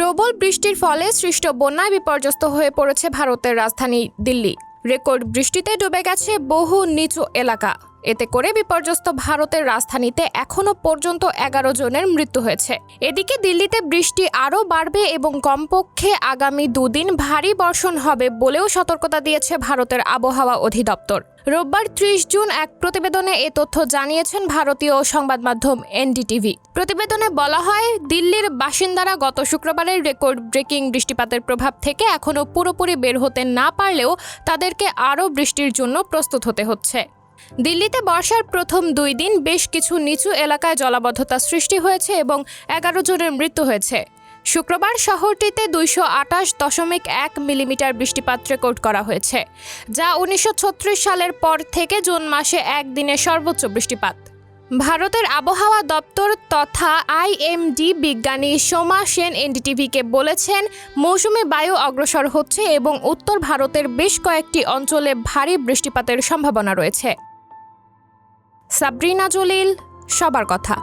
প্রবল বৃষ্টির ফলে সৃষ্ট বন্যায় বিপর্যস্ত হয়ে পড়েছে ভারতের রাজধানী দিল্লি। রেকর্ড বৃষ্টিতে ডুবে গেছে বহু নিচু এলাকা। এতে করে বিপর্যস্ত ভারতের রাজধানীতে এখনো পর্যন্ত 11 জনের মৃত্যু হয়েছে। এদিকে দিল্লিতে বৃষ্টি আরও বাড়বে এবং কমপক্ষে আগামী 2 দিন ভারী বর্ষণ হবে বলেও সতর্কতা দিয়েছে ভারতের আবহাওয়া অধিদপ্তর। রোববার 30 জুন এক প্রতিবেদনে এ তথ্য জানিয়েছেন ভারতীয় সংবাদ মাধ্যম এনডিটিভি। প্রতিবেদনে বলা হয়, দিল্লির বাসিন্দারা গত শুক্রবারের রেকর্ড ব্রেকিং বৃষ্টিপাতের প্রভাব থেকে এখনও পুরোপুরি বের হতে না পারলেও তাদেরকে আরও বৃষ্টির জন্য প্রস্তুত হতে হচ্ছে। দিল্লিতে বর্ষার প্রথম 2 দিন বেশ কিছু নিচু এলাকায় জলাবদ্ধতা সৃষ্টি হয়েছে এবং 11 জনের মৃত্যু হয়েছে। শুক্রবার শহরটিতে 228.1 মিলিমিটার বৃষ্টিপাত রেকর্ড করা হয়েছে, যা 1936 সালের পর থেকে জুন মাসে একদিনে সর্বোচ্চ বৃষ্টিপাত। ভারতের আবহাওয়া দপ্তর তথা আইএমডি বিজ্ঞানী সোমা সেন এনডিটিভিকে বলেছেন, মৌসুমী বায়ু অগ্রসর হচ্ছে এবং উত্তর ভারতের বেশ কয়েকটি অঞ্চলে ভারী বৃষ্টিপাতের সম্ভাবনা রয়েছে। সাবরিনা জলিল, সবার কথা।